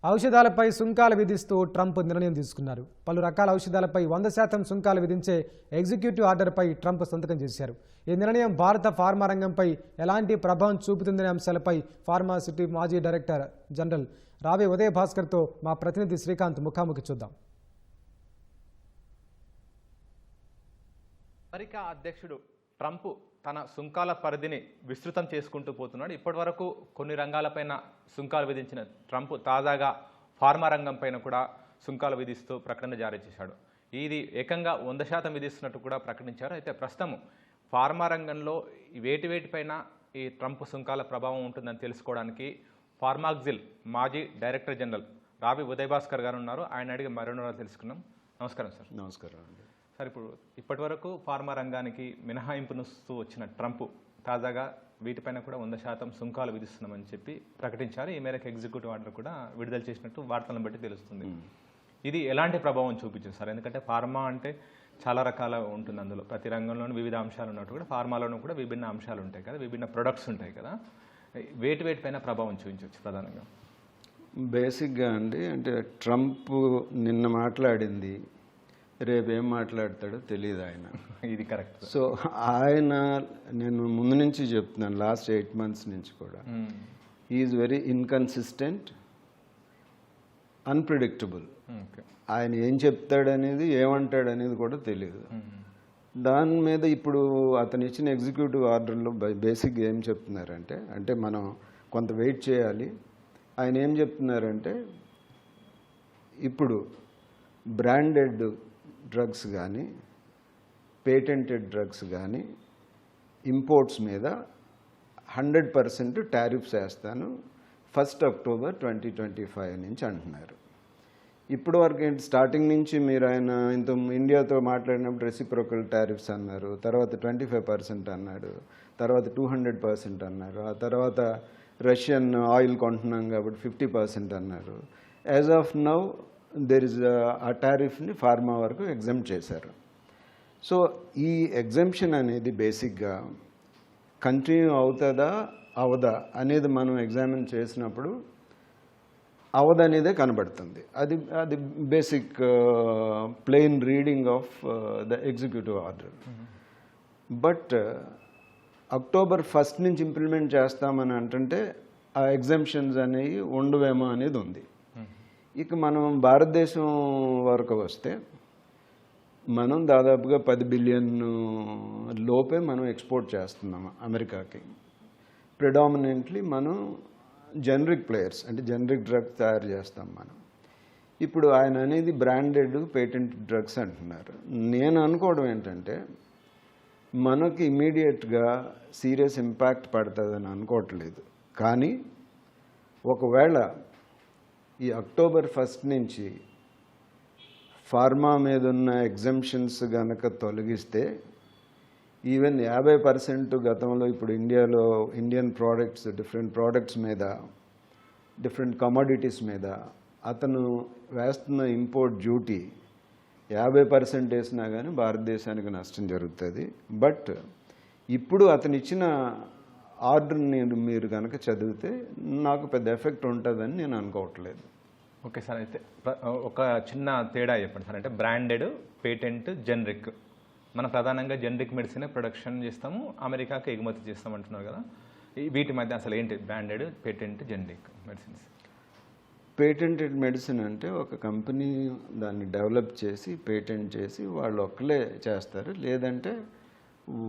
ఔషధాలపై సుంకాలు విధిస్తూ ట్రంప్ నిర్ణయం తీసుకున్నారు. పలు రకాల ఔషధాలపై 100% సుంకాలు విధించే ఎగ్జిక్యూటివ్ ఆర్డర్పై ట్రంప్ సంతకం చేశారు. ఈ నిర్ణయం భారత ఫార్మా రంగంపై ఎలాంటి ప్రభావం చూపుతుందనే అంశాలపై ఫార్మాసిటీ మాజీ డైరెక్టర్ జనరల్ రావి ఉదయ భాస్కర్తో మా ప్రతినిధి శ్రీకాంత్ ముఖాముఖి చూద్దాం. అమెరికా అధ్యక్షుడు ట్రంప్ తన సుంకాల పరిధిని విస్తృతం చేసుకుంటూ పోతున్నాడు. ఇప్పటివరకు కొన్ని రంగాలపైన సుంకాలు విధించిన ట్రంప్ తాజాగా ఫార్మా రంగం పైన కూడా సుంకాలు విధిస్తూ ప్రకటన జారీ చేశాడు. ఇది ఏకంగా 100% విధిస్తున్నట్టు కూడా ప్రకటించారు. అయితే ప్రస్తుతం ఫార్మా రంగంలో వేటిపైన ఈ ట్రంప్ సుంకాల ప్రభావం ఉంటుందని తెలుసుకోవడానికి ఫార్మాక్సిల్ మాజీ డైరెక్టర్ జనరల్ రావి ఉదయ భాస్కర్ గారు ఉన్నారు. ఆయన అడిగి మరో తెలుసుకున్నాం. నమస్కారం సార్. నమస్కారం అండి. సార్, ఇప్పటివరకు ఫార్మా రంగానికి మినహాయింపునిస్తూ వచ్చిన ట్రంప్ తాజాగా వీటిపైన కూడా 100% సుంకాలు విధిస్తున్నామని చెప్పి ప్రకటించారు. ఈ మేరకు ఎగ్జిక్యూటివ్ ఆర్డర్ కూడా విడుదల చేసినట్టు వార్తలను బట్టి తెలుస్తుంది. ఇది ఎలాంటి ప్రభావం చూపించింది సార్? ఎందుకంటే ఫార్మా అంటే చాలా రకాల ఉంటుంది, అందులో ప్రతి రంగంలోనూ వివిధ అంశాలు ఉన్నట్టు కూడా ఫార్మాలోనూ కూడా విభిన్న అంశాలు ఉంటాయి కదా, విభిన్న ప్రొడక్ట్స్ ఉంటాయి కదా, వేటిపైన ప్రభావం చూపించవచ్చు ప్రధానంగా? బేసిక్గా అండి, అంటే ట్రంప్ నిన్న మాట్లాడింది రేపు ఏం మాట్లాడతాడో తెలియదు ఆయన. ఇది కరెక్ట్. సో ఆయన, నేను ముందు నుంచి చెప్తున్నాను, లాస్ట్ 8 months నుంచి కూడా, ఈజ్ వెరీ ఇన్కన్సిస్టెంట్, అన్ప్రిడిక్టబుల్. ఆయన ఏం చెప్తాడనేది ఏమంటాడనేది కూడా తెలియదు. దాని మీద ఇప్పుడు అతను ఇచ్చిన ఎగ్జిక్యూటివ్ ఆర్డర్లో బేసిక్గా ఏం చెప్తున్నారంటే, అంటే మనం కొంత వెయిట్ చేయాలి. ఆయన ఏం చెప్తున్నారంటే, ఇప్పుడు బ్రాండెడ్ డ్రగ్స్ కానీ పేటెంటెడ్ డ్రగ్స్ కానీ ఇంపోర్ట్స్ మీద 100% టారిఫ్స్ వేస్తాను 1st October 2025 నుంచి అంటున్నారు. ఇప్పటి వరకు ఏంటి, స్టార్టింగ్ నుంచి మీరు ఆయన ఇండియాతో మాట్లాడినప్పుడు రెసిప్రోకల్ టారిఫ్స్ అన్నారు, తర్వాత 25% అన్నాడు, తర్వాత 200% అన్నారు, ఆ తర్వాత రష్యన్ ఆయిల్ కొంటున్నాం కాబట్టి 50% అన్నారు. As of now there is ఆ టారిఫ్ని ఫార్మా వరకు ఎగ్జామ్ చేశారు. సో ఈ ఎగ్జామ్షన్ అనేది బేసిక్గా కంటిన్యూ అవుతుందా అవదా అనేది మనం ఎగ్జామిన్ చేసినప్పుడు అవదనేదే కనబడుతుంది. అది basic plain reading of the executive order. But October 1st నుంచి ఇంప్లిమెంట్ చేస్తామని అంటుంటే ఆ ఎగ్జామ్షన్స్ అనేవి ఉండవేమో అనేది ఉంది. ఇక మనం భారతదేశం వరకు వస్తే మనం దాదాపుగా 10 బిలియన్ లోపే మనం ఎక్స్పోర్ట్ చేస్తున్నాము అమెరికాకి. ప్రిడామినెంట్లీ మనం జనరిక్ ప్లేయర్స్, అంటే జనరిక్ డ్రగ్స్ తయారు చేస్తాం మనం. ఇప్పుడు ఆయన అనేది బ్రాండెడ్ పేటెంట్ డ్రగ్స్ అంటున్నారు. నేను అనుకోవడం ఏంటంటే, మనకి ఇమీడియట్గా సీరియస్ ఇంపాక్ట్ పడుతుందని అనుకోవట్లేదు. కానీ ఒకవేళ ఈ October 1st నుంచి ఫార్మా మీద ఉన్న ఎగ్జంప్షన్స్ కనుక తొలగిస్తే ఈవెన్ 50% గతంలో ఇప్పుడు ఇండియాలో ఇండియన్ ప్రోడక్ట్స్, డిఫరెంట్ ప్రోడక్ట్స్ మీద, డిఫరెంట్ కమోడిటీస్ మీద అతను వేస్తున్న ఇంపోర్ట్ డ్యూటీ 50% వేసినా కానీ భారతదేశానికి నష్టం జరుగుతుంది. బట్ ఇప్పుడు అతను ఇచ్చిన ఆర్డర్ని మీరు కనుక చదివితే నాకు పెద్ద ఎఫెక్ట్ ఉంటుందని నేను అనుకోవట్లేదు. ఓకే సార్, అయితే ఒక చిన్న తేడా చెప్పండి సార్. అంటే బ్రాండెడ్, పేటెంట్, జనరిక్, మనం ప్రధానంగా జనరిక్ మెడిసిన్ ప్రొడక్షన్ చేస్తాము, అమెరికాకి ఎగుమతి చేస్తాం అంటున్నారు కదా, వీటి మధ్య అసలు ఏంటి branded, patent, generic medicines? Patented medicine అంటే ఒక కంపెనీ దాన్ని డెవలప్ చేసి పేటెంట్ చేసి వాళ్ళు ఒక్కలే చేస్తారు, లేదంటే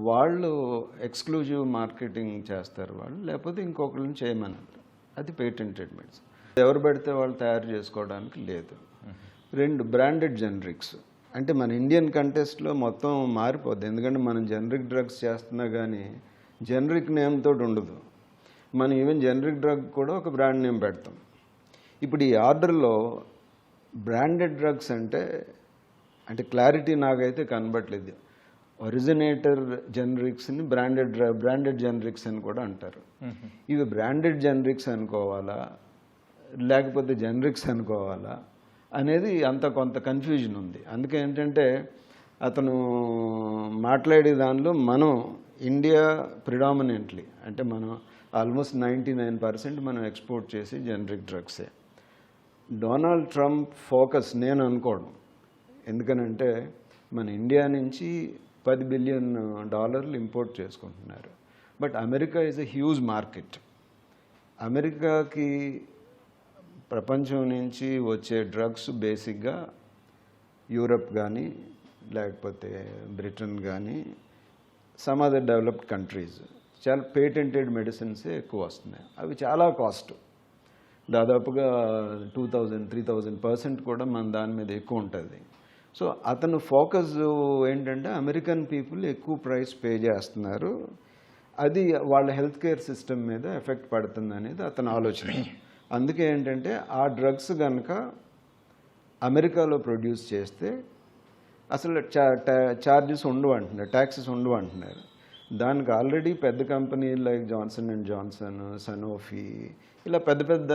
వాళ్ళు ఎక్స్క్లూజివ్ మార్కెటింగ్ చేస్తారు వాళ్ళు, లేకపోతే ఇంకొకరిని చేయమన్నారు. అది పేటెంటెడ్ మెడిసిన్. ఎవరు పెడితే వాళ్ళు తయారు చేసుకోవడానికి లేదు. 2 బ్రాండెడ్ జనరిక్స్. అంటే మన ఇండియన్ కంటెస్ట్లో మొత్తం మారిపోద్ది. ఎందుకంటే మనం జనరిక్ డ్రగ్స్ చేస్తున్నా కానీ జనరిక్ నేమ్ తోటి ఉండదు. మనం ఈవెన్ జనరిక్ డ్రగ్ కూడా ఒక బ్రాండ్ నేమ్ పెడతాం. ఇప్పుడు ఈ ఆర్డర్లో బ్రాండెడ్ డ్రగ్స్ అంటే క్లారిటీ నాకైతే కనబట్లేదు. ఒరిజినేటర్ జనరిక్స్ని బ్రాండెడ్ జనరిక్స్ అని కూడా అంటారు. ఇవి బ్రాండెడ్ జనరిక్స్ అనుకోవాలా లేకపోతే జనరిక్స్ అనుకోవాలా అనేది కొంత కన్ఫ్యూజన్ ఉంది. అందుకే ఏంటంటే అతను మాట్లాడే దానిలో మనం ఇండియా ప్రిడామినెంట్లీ అంటే మనం ఆల్మోస్ట్ 99% మనం ఎక్స్పోర్ట్ చేసి జనరిక్ డ్రగ్సే. డొనాల్డ్ ట్రంప్ ఫోకస్ నేను అనుకోవడం, ఎందుకనంటే మన ఇండియా నుంచి $10 బిలియన్ ఇంపోర్ట్ చేసుకుంటున్నారు. But America is a huge market. అమెరికాకి ప్రపంచం నుంచి వచ్చే డ్రగ్స్ బేసిక్గా యూరప్ కానీ లేకపోతే బ్రిటన్ కానీ సమ్ అదర్ డెవలప్డ్ కంట్రీస్ చాలా పేటెంటెడ్ మెడిసిన్సే ఎక్కువ వస్తున్నాయి. అవి చాలా కాస్ట్, దాదాపుగా 2000-3000% కూడా మన దాని మీద ఎక్కువ ఉంటుంది. సో అతను ఫోకస్ ఏంటంటే అమెరికన్ పీపుల్ ఎక్కువ ప్రైస్ పే చేస్తున్నారు, అది వాళ్ళ హెల్త్ కేర్ సిస్టమ్ మీద ఎఫెక్ట్ పడుతుంది అనేది అతని ఆలోచన. అందుకే ఏంటంటే ఆ డ్రగ్స్ కనుక అమెరికాలో ప్రొడ్యూస్ చేస్తే అసలు ఛార్జెస్ ఉండవు అంటున్నారు, ట్యాక్సెస్ ఉండవు అంటున్నారు. దానికి ఆల్రెడీ పెద్ద కంపెనీలు like Johnson and Johnson, Sanofi, ఇలా పెద్ద పెద్ద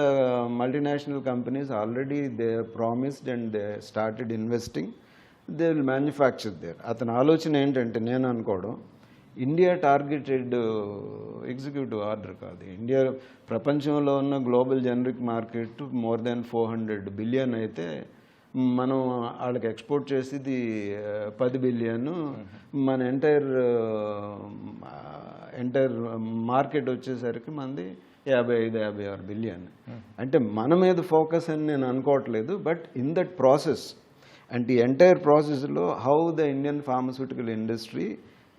multinational companies already they promised and they started investing, they will manufacture there. అతని ఆలోచన ఏంటంటే నేను అనుకోవడం, ఇండియా టార్గెటెడ్ ఎగ్జిక్యూటివ్ ఆర్డర్ కాదు. ఇండియా ప్రపంచంలో ఉన్న global generic market more than 400 billion అయితే మనం వాళ్ళకి ఎక్స్పోర్ట్ చేసేది 10 బిలియన్. మన ఎంటైర్ మార్కెట్ వచ్చేసరికి మనది 55-56 బిలియన్. అంటే మన మీద ఫోకస్ అని నేను అనుకోవట్లేదు, బట్ ఇన్ దట్ ప్రాసెస్ అంటే ఈ ఎంటైర్ ప్రాసెస్లో how the Indian pharmaceutical industry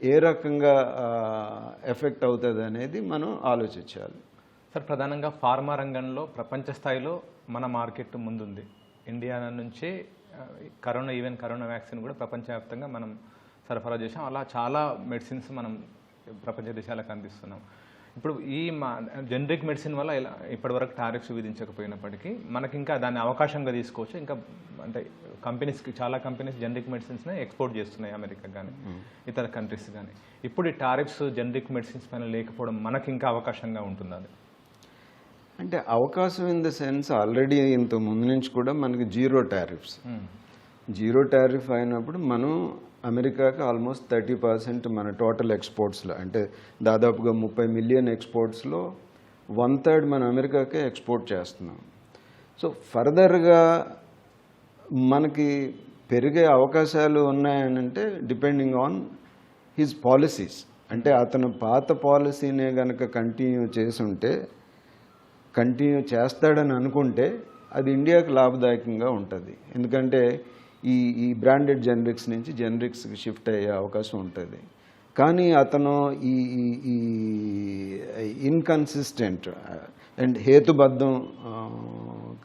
ఏ రకంగా ఎఫెక్ట్ అవుతుంది అనేది మనం ఆలోచించాలి. సార్, ప్రధానంగా ఫార్మా రంగంలో ప్రపంచ స్థాయిలో మన మార్కెట్ ముందుంది. ఇండియా నుంచి కరోనా వ్యాక్సిన్ కూడా ప్రపంచవ్యాప్తంగా మనం సరఫరా చేసాం. అలా చాలా మెడిసిన్స్ మనం ప్రపంచ దేశాలకు అందిస్తున్నాం. ఇప్పుడు ఈ జనరిక్ మెడిసిన్ వల్ల ఇప్పటివరకు టారిఫ్స్ విధించకపోయినప్పటికీ మనకి ఇంకా దాన్ని అవకాశంగా తీసుకోవచ్చు. ఇంకా అంటే చాలా కంపెనీస్ జనరిక్ మెడిసిన్స్ని ఎక్స్పోర్ట్ చేస్తున్నాయి అమెరికా కానీ ఇతర కంట్రీస్ కానీ. ఇప్పుడు ఈ టారిఫ్స్ జనరిక్ మెడిసిన్స్ పైన లేకపోవడం మనకి ఇంకా అవకాశంగా ఉంటుంది. అది అంటే అవకాశం ఇన్ ద సెన్స్ ఆల్రెడీ ఇంత ముందు నుంచి కూడా మనకి జీరో టారిఫ్ అయినప్పుడు మనం అమెరికాకి ఆల్మోస్ట్ 30% మన టోటల్ ఎక్స్పోర్ట్స్లో, అంటే దాదాపుగా 30 మిలియన్ ఎక్స్పోర్ట్స్లో 1/3 మన అమెరికాకే ఎక్స్పోర్ట్ చేస్తున్నాం. సో ఫర్దర్గా మనకి పెరిగే అవకాశాలు ఉన్నాయనంటే డిపెండింగ్ ఆన్ హిజ్ పాలసీస్. అంటే అతను పాత పాలసీనే కనుక కంటిన్యూ చేస్తాడని అనుకుంటే అది ఇండియాకి లాభదాయకంగా ఉంటుంది. ఎందుకంటే ఈ బ్రాండెడ్ జనరిక్స్ నుంచి జనరిక్స్కి షిఫ్ట్ అయ్యే అవకాశం ఉంటుంది. కానీ అతను ఈ ఇన్కన్సిస్టెంట్ అండ్ హేతుబద్ధం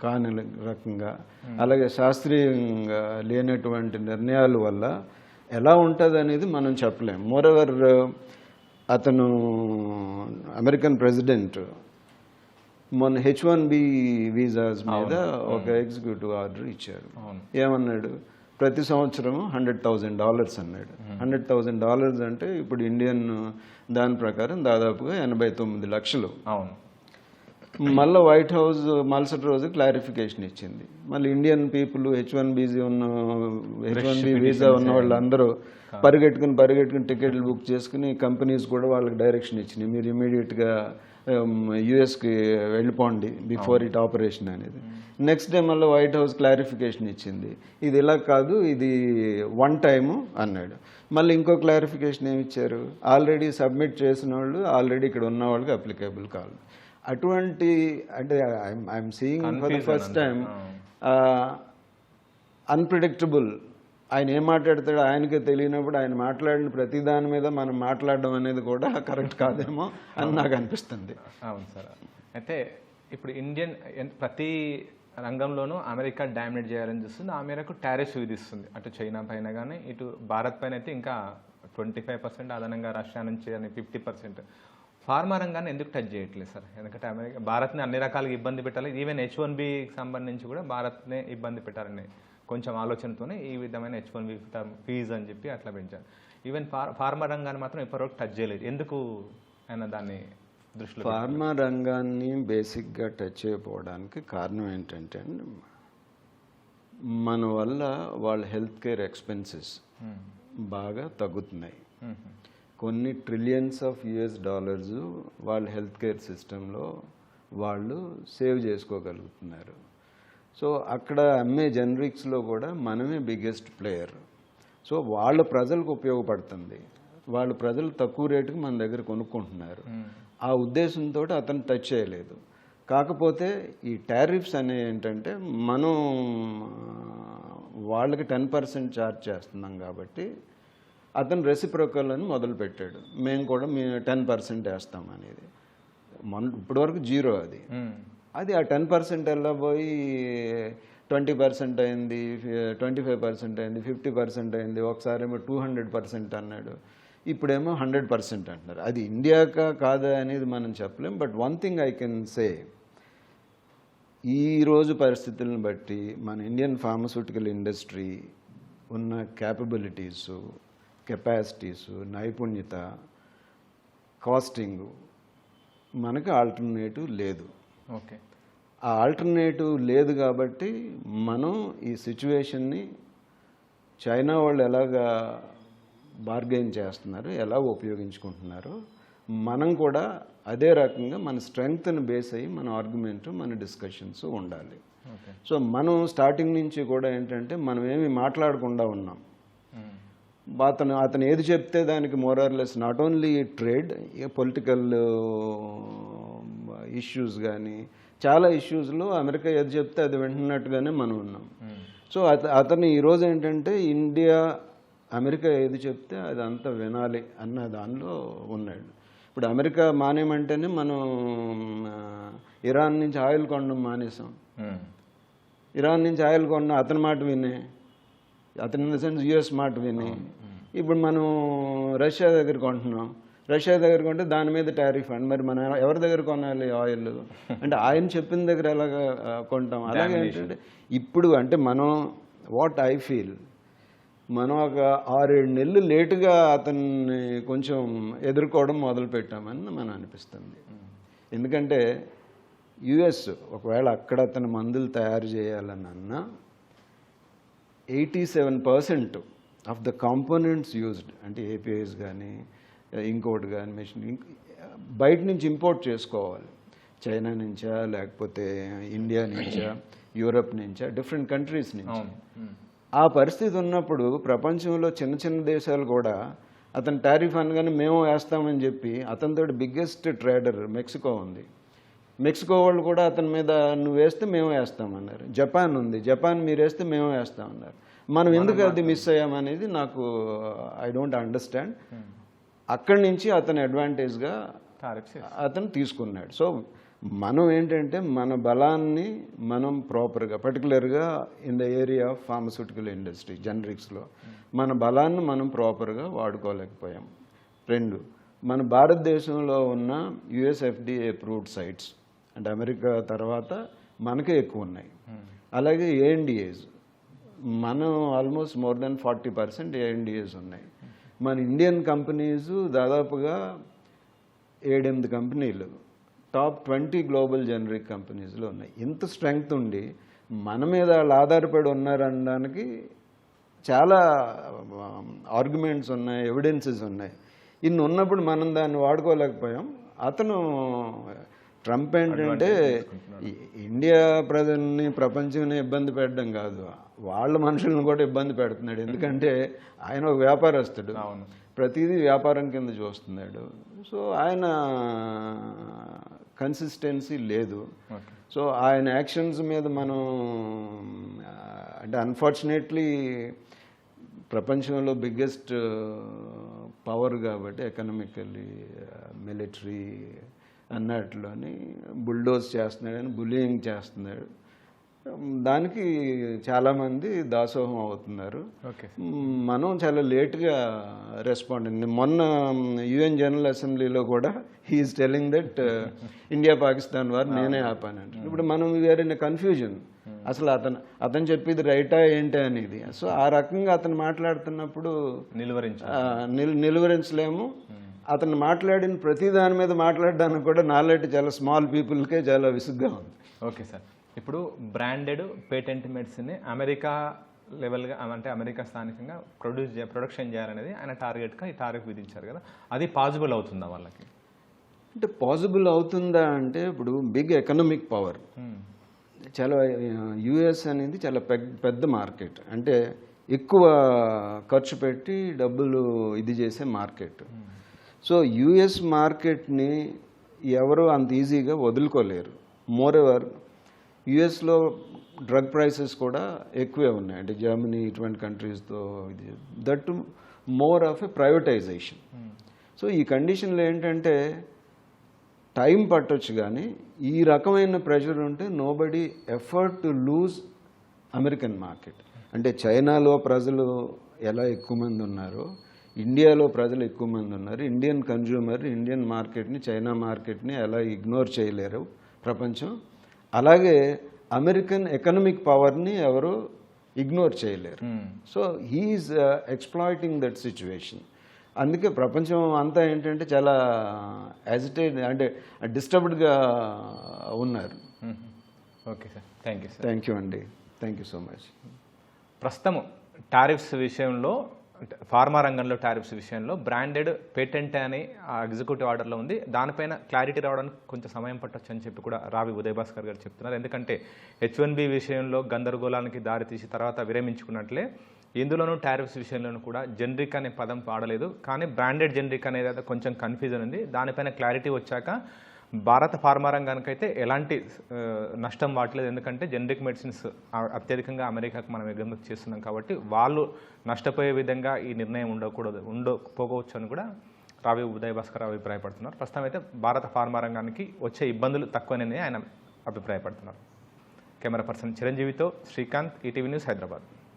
కాని రకంగా, అలాగే శాస్త్రీయంగా లేనటువంటి నిర్ణయాల వల్ల ఎలా ఉంటుంది అనేది మనం చెప్పలేం. మోరెవర్ అతను అమెరికన్ ప్రెసిడెంట్ మొన్న H-1B వీసాస్ మీద ఒక ఎగ్జిక్యూటివ్ ఆర్డర్ ఇచ్చారు. ఏమన్నాడు, ప్రతి సంవత్సరం $100,000 అన్నాడు. $100,000 అంటే ఇప్పుడు ఇండియన్ దాని ప్రకారం దాదాపుగా 89 లక్షలు. మళ్ళీ వైట్ హౌస్ మరుసటి రోజు క్లారిఫికేషన్ ఇచ్చింది. మళ్ళీ ఇండియన్ పీపుల్ H-1B వీసా ఉన్న వాళ్ళందరూ పరిగెట్టుకుని టికెట్లు బుక్ చేసుకుని కంపెనీస్ కూడా వాళ్ళకి డైరెక్షన్ ఇచ్చినాయి, మీరు ఇమీడియట్గా యుఎస్కి వెళ్ళిపోండి బిఫోర్ ఇట్ ఆపరేషన్ అనేది. నెక్స్ట్ డే మళ్ళీ వైట్ హౌస్ క్లారిఫికేషన్ ఇచ్చింది, ఇది ఇలా కాదు, ఇది వన్ టైము అన్నాడు. మళ్ళీ ఇంకో క్లారిఫికేషన్ ఏమి ఇచ్చారు, ఆల్రెడీ సబ్మిట్ చేసిన వాళ్ళు ఆల్రెడీ ఇక్కడ ఉన్న వాళ్ళకి అప్లికేబుల్ కాదు. అటువంటి అంటే I'm seeing for the first time unpredictable. ఆయన ఏం మాట్లాడతాడో ఆయనకే తెలియనప్పుడు ఆయన మాట్లాడిన ప్రతి దాని మీద మనం మాట్లాడడం అనేది కూడా కరెక్ట్ కాదేమో అని నాకు అనిపిస్తుంది. అవును సార్. అయితే ఇప్పుడు ఇండియన్ ప్రతి రంగంలోనూ అమెరికా డామినేట్ చేయాలని చూస్తుంది, ఆ మేరకు టారిఫ్స్ విధిస్తుంది. అటు చైనా పైన కానీ ఇటు భారత్ పైన అయితే ఇంకా 25%, అదనంగా రష్యా నుంచి అని 50%. ఫార్మా రంగాన్ని ఎందుకు టచ్ చేయట్లేదు సార్? ఎందుకంటే భారత్ని అన్ని రకాలుగా ఇబ్బంది పెట్టాలి, ఈవెన్ H-1Bకి సంబంధించి కూడా భారత్నే ఇబ్బంది పెట్టాలని కొంచెం ఆలోచనతోనే ఈ విధమైన H-1B ఫీజు అని చెప్పి అట్లా పెంచారు. ఈవెన్ ఫార్మా రంగాన్ని మాత్రం ఇప్పటివరకు టచ్ చేయలేదు. ఎందుకు ఆయన దాన్ని దృష్టిలో? ఫార్మా రంగాన్ని బేసిక్గా టచ్ చేయకపోవడానికి కారణం ఏంటంటే మన వల్ల వాళ్ళ హెల్త్ కేర్ ఎక్స్పెన్సెస్ బాగా తగ్గుతున్నాయి. కొన్ని ట్రిలియన్స్ ఆఫ్ US$ వాళ్ళ హెల్త్ కేర్ సిస్టంలో వాళ్ళు సేవ్ చేసుకోగలుగుతున్నారు. సో అక్కడ అమ్మే జనరిక్స్లో కూడా మనమే బిగ్గెస్ట్ ప్లేయర్. సో వాళ్ళ ప్రజలకు ఉపయోగపడుతుంది, వాళ్ళ ప్రజలు తక్కువ రేటుకి మన దగ్గర కొనుక్కుంటున్నారు. ఆ ఉద్దేశంతో అతను టచ్ చేయలేదు. కాకపోతే ఈ టారిఫ్స్ అనేవి ఏంటంటే మనం వాళ్ళకి 10% ఛార్జ్ చేస్తున్నాం కాబట్టి అతను రెసిప్రోకల్ అని మొదలుపెట్టాడు. మేము కూడా 10% వేస్తాం అనేది. ఇప్పటివరకు 0 అది ఆ 10% వెళ్ళబోయి 20% అయింది, 25% అయింది, 50% అయింది, ఒకసారి ఏమో 200% అన్నాడు, ఇప్పుడేమో 100% అంటున్నారు. అది ఇండియాకా కాదా అనేది మనం చెప్పలేం. But one thing I can say, ఈరోజు పరిస్థితులను బట్టి మన ఇండియన్ ఫార్మస్యూటికల్ ఇండస్ట్రీ ఉన్న క్యాపబిలిటీసు, కెపాసిటీసు, నైపుణ్యత, కాస్టింగు, మనకు ఆల్టర్నేటివ్ లేదు. ఓకే, ఆ ఆల్టర్నేటివ్ లేదు కాబట్టి మనం ఈ సిచ్యువేషన్ని చైనా వాళ్ళు ఎలాగా బార్గెయిన్ చేస్తున్నారు, ఎలా ఉపయోగించుకుంటున్నారో మనం కూడా అదే రకంగా మన స్ట్రెంగ్త్ని బేస్ అయ్యి మన ఆర్గ్యుమెంట్, మన డిస్కషన్స్ ఉండాలి. సో మనం స్టార్టింగ్ నుంచి కూడా ఏంటంటే మనం ఏమి మాట్లాడకుండా ఉన్నాం. అతను ఏది చెప్తే దానికి more or less not only trade, political issues కానీ చాలా ఇష్యూస్లో అమెరికా ఏది చెప్తే అది వింటున్నట్టుగానే మనం ఉన్నాం. సో అతను ఈరోజు ఏంటంటే ఇండియా అమెరికా ఏది చెప్తే అది అంతా వినాలి అన్న దానిలో ఉన్నాడు. ఇప్పుడు అమెరికా మానేమంటేనే మనం ఇరాన్ నుంచి ఆయిల్ కొనడం మానేసాం. ఇరాన్ నుంచి ఆయిల్ కొన్న అతని మాట వినే, అతని ఇన్ ద సెన్స్ యుఎస్ మాట విని ఇప్పుడు మనం రష్యా దగ్గర కొంటున్నాం. రష్యా దగ్గర కొంటే దాని మీద టారిఫ్ అండి. మరి మనం ఎవరి దగ్గర కొనాలి ఆయిల్? అంటే ఆయన చెప్పిన దగ్గర ఎలాగా కొంటాం? అలాగే ఏంటంటే ఇప్పుడు అంటే మనం వాట్ ఐ ఫీల్, మనం ఒక 6-7 నెలలు లేటుగా అతన్ని కొంచెం ఎదుర్కోవడం మొదలుపెట్టామని మనం అనిపిస్తుంది. ఎందుకంటే యుఎస్ ఒకవేళ అక్కడ అతను మందులు తయారు చేయాలని అన్నా 87% ఆఫ్ ద కాంపోనెంట్స్ యూజ్డ్, అంటే ఏపీఐస్ కానీ ఇంకోటి కానీ మెషిన్ బయట నుంచి ఇంపోర్ట్ చేసుకోవాలి. చైనా నుంచా, లేకపోతే ఇండియా నుంచా, యూరప్ నుంచా, డిఫరెంట్ కంట్రీస్ నుంచి. ఆ పరిస్థితి ఉన్నప్పుడు ప్రపంచంలో చిన్న చిన్న దేశాలు కూడా అతను టారిఫ్ అనగానే మేము వేస్తామని చెప్పి, అతనితో బిగ్గెస్ట్ ట్రేడర్ మెక్సికో ఉంది, మెక్సికో వాళ్ళు కూడా అతని మీద నువ్వు వేస్తే మేము వేస్తామన్నారు. జపాన్ ఉంది, జపాన్ మీరు వేస్తే మేము వేస్తామన్నారు. మనం ఎందుకు అది మిస్ అయ్యామనేది నాకు ఐ డోంట్ అండర్స్టాండ్. అక్కడి నుంచి అతను అడ్వాంటేజ్గా అతను తీసుకున్నాడు. సో మనం ఏంటంటే మన బలాన్ని మనం ప్రాపర్గా, పర్టికులర్గా in the area of pharmaceutical industry జనరిక్స్లో మన బలాన్ని మనం ప్రాపర్గా వాడుకోలేకపోయాం. 2, మన భారతదేశంలో ఉన్న యుఎస్ఎఫ్డిఏ అప్రూవ్డ్ సైట్స్ అంటే అమెరికా తర్వాత మనకే ఎక్కువ ఉన్నాయి. అలాగే ఏఎన్డిఏస్ మనం ఆల్మోస్ట్ మోర్ దెన్ 40% ఏఎన్డిఏస్ ఉన్నాయి. మన ఇండియన్ కంపెనీస్ దాదాపుగా 7-8 కంపెనీలు టాప్ 20 గ్లోబల్ జనరిక్ కంపెనీస్లో ఉన్నాయి. ఇంత స్ట్రెంగ్త్ ఉండి మన మీద వాళ్ళు ఆధారపడి ఉన్నారనడానికి చాలా ఆర్గ్యుమెంట్స్ ఉన్నాయి, ఎవిడెన్సెస్ ఉన్నాయి. ఇన్ని ఉన్నప్పుడు మనం దాన్ని వాడుకోలేకపోయాం. అతను ట్రంప్ ఏంటంటే ఇండియా ప్రజల్ని, ప్రపంచాన్ని ఇబ్బంది పెట్టడం కాదు, వాళ్ళ మనుషులను కూడా ఇబ్బంది పెడుతున్నాడు. ఎందుకంటే ఆయన ఒక వ్యాపారస్తుడు, ప్రతిదీ వ్యాపారం కింద చూస్తున్నాడు. సో ఆయన కన్సిస్టెన్సీ లేదు. సో ఆయన యాక్షన్స్ మీద మనం అంటే అన్ఫార్చునేట్లీ ప్రపంచంలో బిగ్గెస్ట్ పవర్ కాబట్టి ఎకనామికల్లీ, మిలిటరీ అన్నట్లోని బుల్డోజ్ చేస్తున్నాడని బుల్లియింగ్ చేస్తున్నాడు. దానికి చాలామంది దాసోహం అవుతున్నారు. మనం చాలా లేట్గా రెస్పాండ్ అయింది. మొన్న యుఎన్ జనరల్ అసెంబ్లీలో కూడా he's telling that India Pakistan war నేనే ఆపానంటే. ఇప్పుడు మనం వీఆర్ ఇన్ కన్ఫ్యూజన్, అసలు అతను చెప్పేది రైటా ఏంటి అనేది. సో ఆ రకంగా అతను మాట్లాడుతున్నప్పుడు నిలువరించలేము. అతను మాట్లాడిన ప్రతి దాని మీద మాట్లాడడానికి కూడా నాలాంటి చాలా స్మాల్ పీపుల్కే చాలా విసుగ్గా ఉంది. ఓకే సార్, ఇప్పుడు బ్రాండెడ్ పేటెంట్ మెడిసిన్ అమెరికా లెవెల్గా అంటే అమెరికా స్థానికంగా ప్రొడక్షన్ చేయాలనేది ఆయన టార్గెట్గా ఈ టారిఫ్ విధించారు కదా, అది పాసిబుల్ అవుతుందా వాళ్ళకి? అంటే పాసిబుల్ అవుతుందా అంటే ఇప్పుడు బిగ్ ఎకనామిక్ పవర్ చాలా యుఎస్ అనేది చాలా పెద్ద మార్కెట్, అంటే ఎక్కువ ఖర్చు పెట్టి డబ్బులు ఇది చేసే మార్కెట్. సో యుఎస్ మార్కెట్ని ఎవరు అంత ఈజీగా వదులుకోలేరు. మోర్ ఎవర్ యుఎస్లో డ్రగ్ ప్రైసెస్ కూడా ఎక్కువే ఉన్నాయి, అంటే జర్మనీ ఇటువంటి కంట్రీస్తో ఇది that more of a privatisation. So ఈ కండిషన్లో ఏంటంటే టైం పట్టొచ్చు, కానీ ఈ రకమైన ప్రెషర్ ఉంటే nobody effort to lose American market. అంటే చైనాలో ప్రజలు ఎలా ఎక్కువ మంది ఉన్నారో ఇండియాలో ప్రజలు ఎక్కువ మంది ఉన్నారు. ఇండియన్ కన్జ్యూమర్ ఇండియన్ మార్కెట్ని, చైనా మార్కెట్ని ఎలా ఇగ్నోర్ చేయలేరు ప్రపంచం, అలాగే అమెరికన్ ఎకనామిక్ పవర్ని ఎవరు ఇగ్నోర్ చేయలేరు. So he's exploiting that situation. అందుకే ప్రపంచం అంతా ఏంటంటే చాలా యాజిటేట్, అంటే డిస్టర్బ్డ్గా ఉన్నారు. Okay sir, thank you sir. Thank you అండి, థ్యాంక్ యూ సో మచ్. ప్రస్తుతం టారిఫ్స్ విషయంలో, ఫార్మా రంగంలో టారిఫ్స్ విషయంలో బ్రాండెడ్ పేటెంట్ అని ఆ ఎగ్జిక్యూటివ్ ఆర్డర్లో ఉంది. దానిపైన క్లారిటీ రావడానికి కొంచెం సమయం పట్టొచ్చు అని చెప్పి కూడా రావి ఉదయభాస్కర్ గారు చెప్తున్నారు. ఎందుకంటే H1B విషయంలో గందరగోళానికి దారితీసి తర్వాత విరమించుకున్నట్లే ఇందులోనూ టారిఫ్స్ విషయంలోనూ కూడా జెనరిక్ అనే పదం పాడలేదు, కానీ బ్రాండెడ్ జెనరిక్ అనేది కొంచెం కన్ఫ్యూజన్ ఉంది. దానిపైన క్లారిటీ వచ్చాక భారత ఫార్మా రంగానికైతే ఎలాంటి నష్టం వాడలేదు. ఎందుకంటే జెనరిక్ మెడిసిన్స్ అత్యధికంగా అమెరికాకు మనం ఎగుమతి చేస్తున్నాం కాబట్టి వాళ్ళు నష్టపోయే విధంగా ఈ నిర్ణయం ఉండకపోవచ్చు అని కూడా రావి ఉదయభాస్కర్ అభిప్రాయపడుతున్నారు. ప్రస్తుతం అయితే భారత ఫార్మా రంగానికి వచ్చే ఇబ్బందులు తక్కువనే ఆయన అభిప్రాయపడుతున్నారు. కెమెరా పర్సన్ చిరంజీవితో శ్రీకాంత్, ఈటీవీ న్యూస్, హైదరాబాద్.